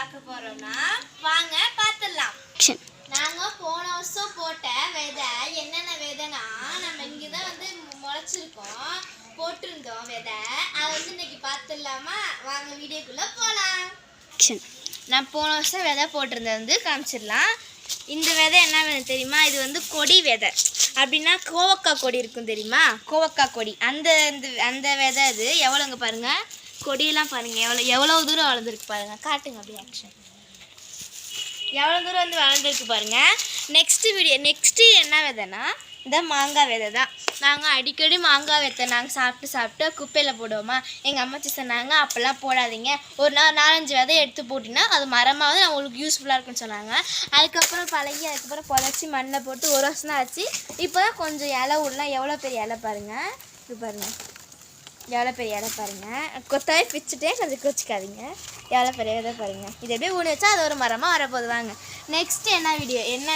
பார்க்க போறோம்னா வாங்க பார்த்துடலாம். நாங்க போன வருஷம் போட்ட விதை என்னென்ன விதைனா நம்ம இங்கதான் வந்து முளைச்சிருக்கோம் போட்டிருந்தோம் விதை. அதை வந்து இன்னைக்கு பார்த்துடலாமா? வாங்க வீடியோக்குள்ள போலாம். நான் போன வருஷம் விதை போட்டிருந்தது வந்து காமிச்சிடலாம். இந்த விதை என்ன விதை தெரியுமா? இது வந்து கொடி விதை. அப்படின்னா கோவக்காய் கொடி இருக்கும் தெரியுமா? கோவக்காய் கொடி அந்த அந்த விதை. அது எவ்வளோங்க பாருங்க, கொடியெல்லாம் பாருங்க எவ்வளோ தூரம் வளர்ந்துருக்கு பாருங்க. காட்டுங்க அப்படியே ஆக்ஷன். எவ்வளோ தூரம் வந்து வளர்ந்துருக்கு பாருங்க. நெக்ஸ்ட்டு என்ன விதைனா இந்த மாங்காய் விதை தான். நாங்கள் அடிக்கடி மாங்காய் விதை நாங்கள் சாப்பிட்டு குப்பையில் போடுவோமா. எங்கள் அம்மாச்சி சொன்னாங்க அப்போல்லாம் போடாதீங்க, ஒரு 4-5 விதை எடுத்து போட்டிங்கன்னா அது மரமாவது உங்களுக்கு யூஸ்ஃபுல்லாக இருக்குன்னு சொன்னாங்க. அதுக்கப்புறம் பழகி அதுக்கப்புறம் புதைச்சி மண்ணில் போட்டு 1 வருஷம் தான் ஆச்சு. இப்போ தான் கொஞ்சம் இலை விடலாம். எவ்வளோ பெரிய இலை பாருங்கள், இது பாருங்கள் எவ்வளோ பெரிய இலை பாருங்கள். கொத்தாவே பிச்சுட்டே கொஞ்சம் கோச்சிக்காதீங்க. எவ்வளோ பெரிய விதை பாருங்கள். இது எப்படியே ஊனி வச்சா அது ஒரு மரமாக வரப்போகுது. வாங்க நெக்ஸ்ட்டு என்ன விதைனா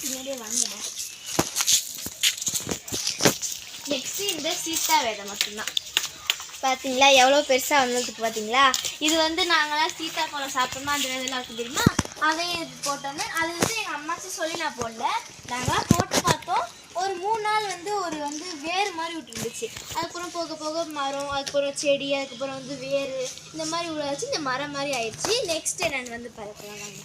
முன்னாடியே வாங்க. நெக்ஸ்ட்டு இந்த சீத்தா விதை மட்டும்தான். பார்த்தீங்களா எவ்வளோ பெருசாக வந்ததுக்கு பார்த்தீங்களா? இது வந்து நாங்களாம் சீத்தாப்பழம் சாப்பிட்டோம்னா அந்த விதையெல்லாம் இருக்குது தெரியுமா? அதையும் இது போட்டோன்னு அது வந்து எங்கள் அம்மாச்சி சொல்லி நான் போடல. நாங்களாம் போட்டு பார்த்தோம். ஒரு 3 நாள் வந்து வந்து வேறு மாதிரி விட்டுருந்துச்சு. அதுக்கப்புறம் போக போக மரம், அதுக்கப்புறம் செடி, அதுக்கப்புறம் வந்து வேறு இந்த மாதிரி விழாச்சு. இந்த மரம் மாதிரி ஆயிடுச்சு. நெக்ஸ்ட்டு நான் வந்து பறக்கலாம்.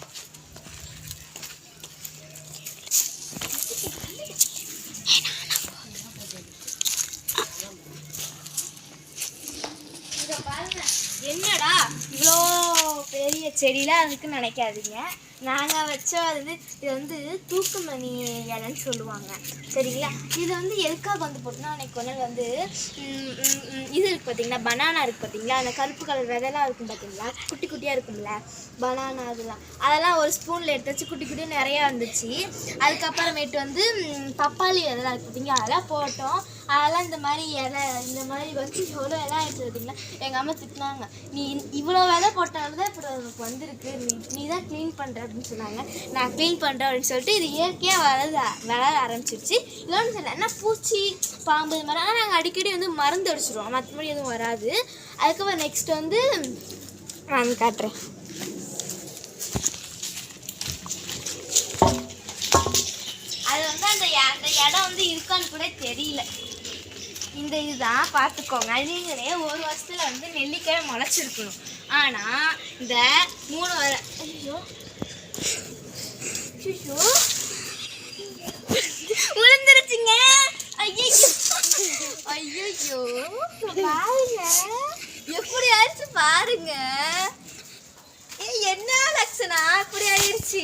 வாங்க என்னடா இவ்வளோ பெரிய செடியெலாம் இருக்குன்னு நினைக்காதீங்க. நாங்கள் வச்சோம். அது இது வந்து தூக்குமணி இலைன்னு சொல்லுவாங்க சரிங்களா? இது வந்து எதுக்காக வந்து போட்டோம்னா அன்றைக்கி கொஞ்ச நாள் வந்து இது இருக்குது பார்த்தீங்களா, பனானா இருக்குது பார்த்தீங்களா, அந்த கருப்பு கலர் விதைலாம் இருக்கும் பார்த்தீங்களா, குட்டி குட்டியாக இருக்கும்ல பனானா, அதெல்லாம் ஒரு ஸ்பூனில் எடுத்து வச்சு குட்டி குட்டியாக நிறையா வந்துச்சு. அதுக்கப்புறமேட்டு வந்து பப்பாளி விதைலாம் இருக்குது பார்த்தீங்களா, அதெல்லாம் போட்டோம். அதெல்லாம் இந்த மாதிரி இலை இந்த மாதிரி வச்சு எவ்வளோ இலை ஆகிடுச்சு பார்த்தீங்களா. எங்கள் அம்மா திட்டினாங்க, நீ இவ்வளோ விதை போட்டாலும் தான் இப்படி உனக்கு வந்திருக்கு, நீ தான் க்ளீன் பண்ணுற அப்படின்னு சொன்னாங்க. நான் க்ளீன் பண்ணுறேன் அப்படின்னு சொல்லிட்டு இது இயற்கையாக வளர ஆரம்பிச்சிருச்சு. இல்லைன்னு சொன்னேன் என்ன பூச்சி பாம்பு இது மாதிரி. ஆனால் நாங்கள் அடிக்கடி வந்து மருந்து அடிச்சிடுவோம், மற்றபடி எதுவும் வராது. அதுக்கப்புறம் நெக்ஸ்ட் வந்து நான் காட்டுறேன். அது வந்து அந்த இடம் வந்து இருக்கான்னு கூட தெரியல. இந்த இதுதான் பார்த்துக்கோங்க. நீங்களே 1 வருஷத்துல வந்து நெல்லிக்காய் முளைச்சிருக்கணும். ஆனால் இந்த 3 விழுந்துருச்சுங்க. ஐயோ பாருங்க எப்படி ஆயிடுச்சு பாருங்க. என்ன லட்சணா இப்படி ஆயிடுச்சு?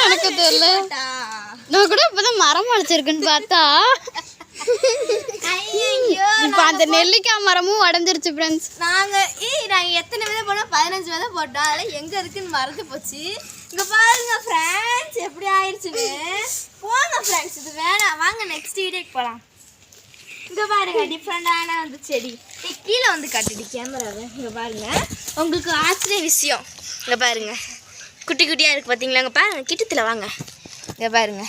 எனக்கு தெரியல. நான் கூட இப்பதான் மரம் முளைச்சிருக்குன்னு பார்த்தா இப்ப அந்த நெல்லிக்காய் மரமும் உடஞ்சிருச்சு ஃப்ரெண்ட்ஸ். நாங்க எத்தனை விதை போனோம்? 15 விதை போட்டோம். அதெல்லாம் எங்க இருக்குன்னு மறந்து போச்சு. இங்க பாருங்க ஃப்ரெண்ட்ஸ் எப்படி ஆயிடுச்சுன்னு. போங்க ஃப்ரெண்ட்ஸ், இது வேணாம். வாங்க நெக்ஸ்ட் வீடியோக்கு போகலாம். இங்க பாருங்க டிஃப்ரெண்டான அந்த செடி. கீழே வந்து காட்டுடி கேமராவை. இங்க பாருங்க உங்களுக்கு ஆச்சரிய விஷயம். இங்க பாருங்க குட்டி குட்டியா இருக்கு பார்த்தீங்களா? இங்க பாருங்க கிட்டத்தில் வாங்க. இங்க பாருங்க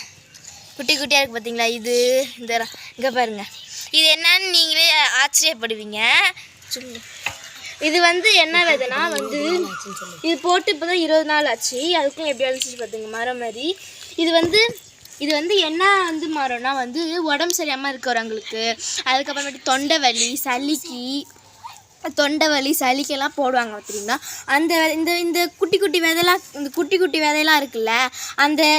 குட்டி குட்டியாக இருக்குது பார்த்தீங்களா? இது இந்த இங்கே பாருங்கள். இது என்னன்னு நீங்களே ஆச்சரியப்படுவீங்க. இது வந்து என்ன விதைனா வந்து இது போட்டு இப்போ தான் 20 நாள் ஆச்சு. அதுக்கும் எப்படி அழிச்சிச்சு பார்த்துங்க மரம் மாதிரி. இது வந்து என்ன வந்து மரம்னா வந்து உடம்பு சரியாமல் இருக்கிறவங்களுக்கு, அதுக்கப்புறமேட்டு தொண்டை வலி சளிக்கெல்லாம் போடுவாங்க பார்த்தீங்கன்னா. அந்த இந்த குட்டி குட்டி விதையெல்லாம் இருக்குல்ல,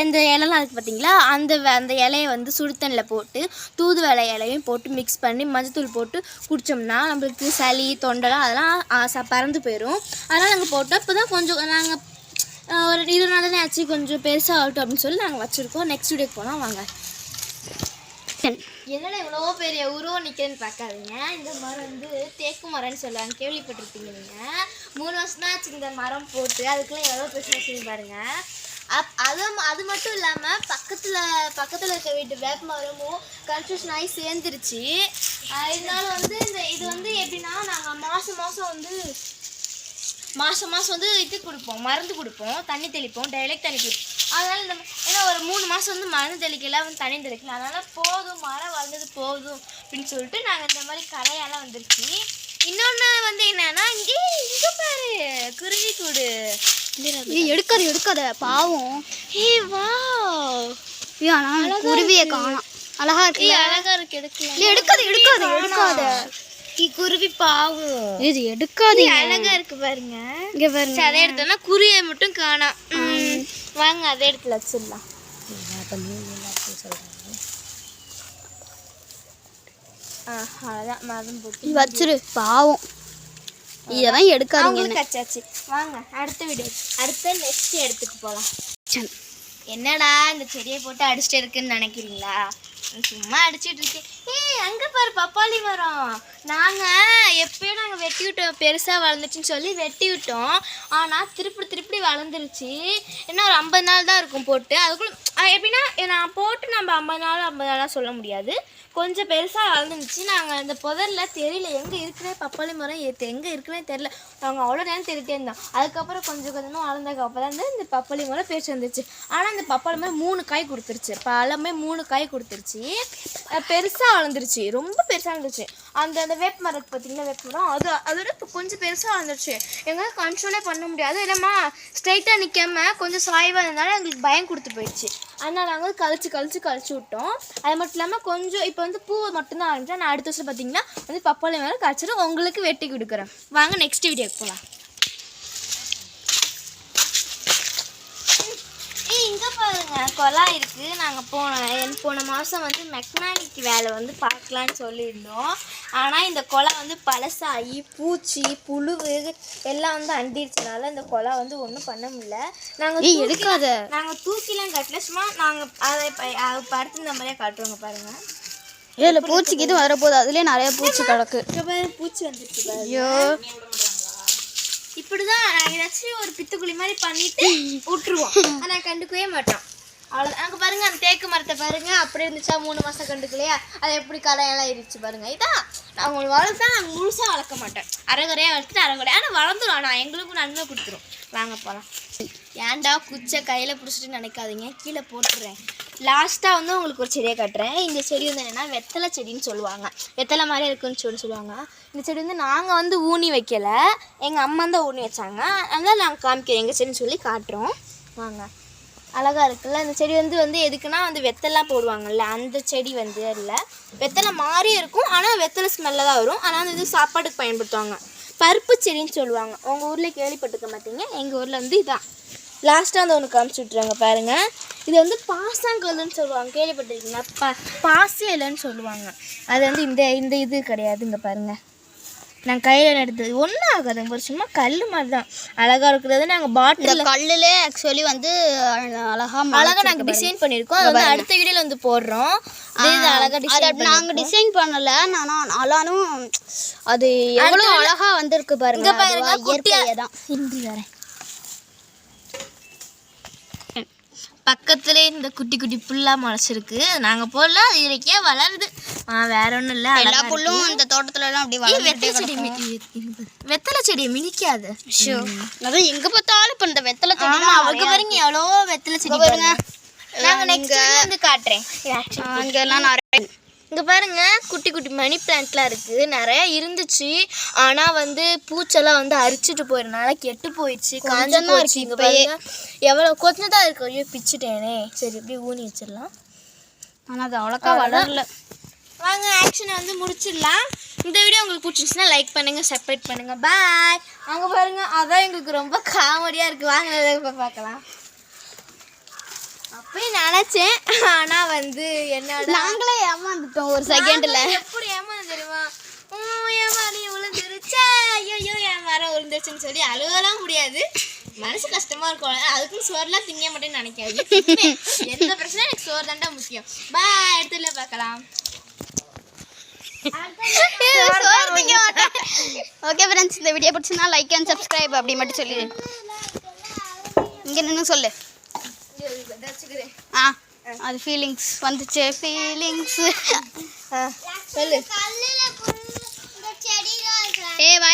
இந்த இலைலாம் இருக்குது பார்த்தீங்களா, அந்த இலையை வந்து சுடுதண்ணில் போட்டு தூதுவளை இலையும் போட்டு மிக்ஸ் பண்ணி மஞ்சத்தூள் போட்டு குடித்தோம்னா நம்மளுக்கு சளி தொண்டைலாம் அதெல்லாம் பறந்து போயிடும். அதனால் நாங்கள் போட்டோம். இப்போ தான் கொஞ்சம் நாங்கள் ஒரு 20 நாள் தானே ஆச்சு, கொஞ்சம் பெருசாக ஆகட்டும் அப்படின்னு சொல்லி நாங்கள் வச்சுருக்கோம். நெக்ஸ்ட் வீடியோக்கு போனால் வாங்க. என்னடா இவ்வளோ பெரிய உருவம் நிற்கிறேன்னு பார்க்காதீங்க. இந்த மரம் வந்து தேக்கு மரம்னு சொல்லுவாங்க, கேள்விப்பட்டிருப்பீங்க நீங்கள். 3 வருஷம் தான் ஆச்சு இந்த மரம் போட்டு. அதுக்குள்ளே எவ்வளோ பெருசாக வச்சுன்னு பாருங்கள். அது மட்டும் இல்லாமல் பக்கத்தில் இருக்க வீட்டு வேப்ப மரமும் கன்ஸ்ட்ரக்ஷன் ஆகி சேர்ந்துருச்சு. இருந்தாலும் வந்து இது வந்து எப்படின்னா நாங்கள் மாதம் வந்து இது கொடுப்போம், மருந்து கொடுப்போம், தண்ணி தெளிப்போம், டைரெக்ட் தண்ணி கொடுப்போம். அதனால் ஏன்னா ஒரு 3 மாதம் வந்து மருந்து தெளிக்கலாம், வந்து தண்ணி தெளிக்கலாம். அதனால் போதும், மரம் வளர்ந்தது போதும் அப்படின்னு சொல்லிட்டு நாங்கள் இந்த மாதிரி கரையெல்லாம் வந்துருச்சு. இன்னொன்று வந்து என்னன்னா இங்கே பாரு குருவி கூடு. ஏய் எடுக்காத பாவம். ஏய் வாவ். ஏய் ஆனா குருவியை காணோம். அழகா இருக்கு. அழகா இருக்கு. எடுக்கலாம். எடுக்காத. குருவி பாவம். இது எடுக்காதீங்க. அழகா இருக்கு பாருங்க. இங்க பாருங்க. அதை எடுத்தோம்னா குருவியை மட்டும் காணோம். வாங்க அதே இடத்துல வச்சிடலாம். அவ்வளோதான் மரம் போட்டு வச்சிரு பாவம். இதெல்லாம் எடுக்காதீங்க. கச்சாச்சு. வாங்க அடுத்த வீடியோ அடுத்த நெக்ஸ்ட் இடத்துக்கு போகலாம். என்னடா இந்த செடியை போட்டு அடிச்சுட்டு இருக்குன்னு நினைக்கிறீங்களா? சும்மா அடிச்சுட்டு இருக்கேன். ஏய் அங்கே பாரு பப்பாளி மரம். எப்பயும் நாங்கள் வெட்டி விட்டோம், பெருசாக வளர்ந்துச்சுன்னு சொல்லி வெட்டி விட்டோம். ஆனால் திருப்பி வளர்ந்துருச்சு. இன்னும் ஒரு 50 நாள் தான் இருக்கும் போட்டு. அதுக்குள்ள எப்படின்னா நான் போட்டு நம்ம 50 நாளாக சொல்ல முடியாது. கொஞ்சம் பெருசாக வளர்ந்துருச்சு. நாங்கள் இந்த புதரில் தெரியல எங்கே இருக்குன்னே, பப்பாளி மரம் எங்கே இருக்குன்னே தெரியல. நாங்கள் அவ்வளோ நேரம் தேடிட்டே இருந்தோம். அதுக்கப்புறம் கொஞ்சமாக வளர்ந்ததுக்கப்புறம் தான் இந்த பப்பாளி மரம் பெருசு வந்துருச்சு. ஆனால் இந்த பப்பாளி மரம் 3 காய் கொடுத்துருச்சு. பழமே 3 காய் கொடுத்துருச்சு. பெருசாக வளர்ந்துருச்சு. ரொம்ப பெருசாக வளர்ந்துருச்சு. அந்த வேப்ப மரத்தை பார்த்தீங்கன்னா வேப்ப மரம் அதோட இப்போ கொஞ்சம் பெருசாக வளர்ந்துருச்சு. எங்களால் கண்ட்ரோலே பண்ண முடியாது. இல்லைம்மா ஸ்ட்ரைட்டாக நிற்காம கொஞ்சம் சாய்வாக இருந்தனால எங்களுக்கு பயம் கொடுத்து போயிடுச்சு. அதனால் நாங்கள் கழிச்சு விட்டோம். அது மட்டும் இல்லாமல் கொஞ்சம் இப்போ வந்து பூ மட்டும்தான் ஆரம்பிச்சா. நான் அடுத்த வருஷம் பார்த்தீங்கன்னா வந்து பப்பாளி மரம் கழிச்சிட்டு உங்களுக்கு வெட்டி கொடுக்குறேன். வாங்க நெக்ஸ்ட் வீடியோக்கு போகலாம். இங்கே பாருங்க குழாய் இருக்குது. நாங்கள் போன மாதம் வந்து மெக்கானிக் வேலை வந்து பார்க்கலான்னு சொல்லியிருந்தோம். ஆனால் இந்த குழாய் வந்து பழசாகி பூச்சி புழுவு எல்லாம் வந்து அண்டிடுச்சனால இந்த குழாய் வந்து ஒன்றும் பண்ண முடியல. நாங்கள் தூக்கிலாம் கட்டல. சும்மா நாங்கள் அதை படுத்து இந்த மாதிரியே காட்டுவோங்க பாருங்கள். ஏல பூச்சிக்கு இது வரப்போகுது. அதுலேயே நிறைய பூச்சி கிடக்கு. பூச்சி வந்துருச்சு. ஐயோ இப்படிதான் நாங்கள் ஏதாச்சும் ஒரு பித்துக்குழி மாதிரி பண்ணிட்டு விட்டுருவோம். ஆனால் கண்டுக்கவே மாட்டோம். அவ்வளோ அங்கே பாருங்கள் அந்த தேக்கு மரத்தை பாருங்கள். அப்படியே இருந்துச்சா 3 மாதம் கண்டுக்கலையா? அதை எப்படி கரையெல்லாம் இருந்துச்சு பாருங்கள். இதான் நான் உங்களுக்கு வளர்த்தா நாங்கள் முழுசாக வளர்க்க மாட்டேன். அரைகுறையாக வளர்த்துட்டு அரைகுறையாக ஆனால் வளர்ந்துடும். ஆனால் எங்களுக்கும் நன்மை கொடுத்துரும். வாங்க போகலாம். ஏன்டா குச்சை கையில் பிடிச்சிட்டு நினைக்காதீங்க, கீழே போட்டுடுறேன். லாஸ்ட்டாக வந்து உங்களுக்கு ஒரு செடியை காட்டுறேன். இந்த செடி வந்து என்னென்னா வெத்தலை செடின்னு சொல்லுவாங்க. வெத்தலை மாதிரி இருக்குன்னு சொல்லுவாங்க. இந்த செடி வந்து நாங்கள் வந்து ஊனி வைக்கலை, எங்கள் அம்மா தான் ஊனி வச்சாங்க. அதனால் நாங்கள் காமிக்கிறோம் எங்கள் செடின்னு சொல்லி காட்டுறோம். வாங்க. அழகாக இருக்குல்ல இந்த செடி வந்து எதுக்குன்னா வந்து வெத்தலாம் போடுவாங்கல்ல அந்த செடி வந்து இல்லை. வெத்தலை மாதிரியே இருக்கும், ஆனால் வெத்தலை ஸ்மெல்ல தான் வரும். ஆனால் இது சாப்பாட்டுக்கு பயன்படுத்துவாங்க. பருப்பு செடின்னு சொல்லுவாங்க. உங்கள் ஊரில் கேள்விப்பட்டிருக்க மாட்டீங்க. எங்கள் ஊரில் வந்து இதான். லாஸ்ட்டாக வந்து ஒன்று காமிச்சு விட்ருவாங்க பாருங்கள். இது வந்து பாசாங்கல்லுன்னு சொல்லுவாங்க. கேள்விப்பட்டிருக்கீங்களா? பாசி இலைன்னு சொல்லுவாங்க. அது வந்து இந்த இது கிடையாது. இங்கே பாருங்கள் நான் கையில் எடுத்தது ஒன்றும் ஆகாது. ஒரு சும்மா கல் மாதிரி தான் அழகாக இருக்கிறது. நாங்கள் பாட்டில் கல்லுலே ஆக்சுவலி வந்து அழகாக நாங்கள் டிசைன் பண்ணியிருக்கோம். அது வந்து அடுத்த வீடியோவில் வந்து போடுறோம். அழகாக நாங்கள் டிசைன் பண்ணலை. ஆனாலும் அது எவ்வளோ அழகாக வந்திருக்கு பாருங்க. இயற்கையாக தான் ஹிந்தி வரேன். பக்கத்துலேயே இந்த குட்டி குட்டி புல்லாக முளைச்சிருக்கு. நாங்கள் போடல, அது இயற்கையா வளருது. வேற ஒன்றும் இல்லை. எல்லா புல்லும் இந்த தோட்டத்துலலாம் அப்படி வெத்தலை செடியை மிதிக்காது. அதான் எங்கே பார்த்தாலும் இப்போ இந்த வெத்தலை செடி அவங்க பாருங்க எவ்வளோ வெத்தலை செடி பாருங்க. நாங்கள் நெக்ஸ்ட் வந்து காட்டுறேன். அங்கெல்லாம் நிறைய இங்கே பாருங்க குட்டி குட்டி மணி பிளான்ட்லாம் இருக்குது. நிறையா இருந்துச்சு. ஆனால் வந்து பூச்செல்லாம் வந்து அரிச்சிட்டு போயிருந்தனால கெட்டு போயிடுச்சு, காஞ்சு போயிடுச்சு. இங்கே பாருங்க எவ்வளோ கொஞ்சம் தான் இருக்கு. ஐயோ பிச்சுட்டேனே. சரி இப்படி ஊனி வச்சிடலாம். ஆனால் அது அவ்வளோக்கா வளரல. வாங்க ஆக்ஷனை வந்து முடிச்சிடலாம். இந்த வீடியோ உங்களுக்கு பிடிச்சிருச்சுன்னா லைக் பண்ணுங்கள், சப்ஸ்கிரைப் பண்ணுங்கள். பாய். அங்கே பாருங்கள் அதான் எங்களுக்கு ரொம்ப காமெடியாக இருக்குது. வாங்க இப்போ பார்க்கலாம். அப்பயும் நினச்சேன், ஆனால் வந்து என்னோட நாங்களே ஏமாந்துட்டோம் ஒரு செகண்டில். எப்படி ஏமாந்து தெரியுமா? என் மணி விழுந்துருச்சா, ஐயோ என் மரம் விழுந்துருச்சுன்னு சொல்லி அழுகலாம் முடியாது. மனசு கஷ்டமாக இருக்கும். அதுக்குன்னு சோறுலாம் திங்க மாட்டேன்னு நினைக்காது. எந்த பிரச்சனையும் எனக்கு சோறு தாண்டா முக்கியம். பாய். இடத்துல பார்க்கலாம். ஓகே ஃப்ரெண்ட்ஸ், இந்த வீடியோ பிடிச்சிருந்தா லைக் அண்ட் சப்ஸ்கிரைப் அப்படி மட்டும் சொல்லி இங்கே நின்று சொல்லு. அது ஃபீலிங்ஸ் வந்துச்சு. ஃபீலிங்ஸ் சொல்லு. ஏ வாய்.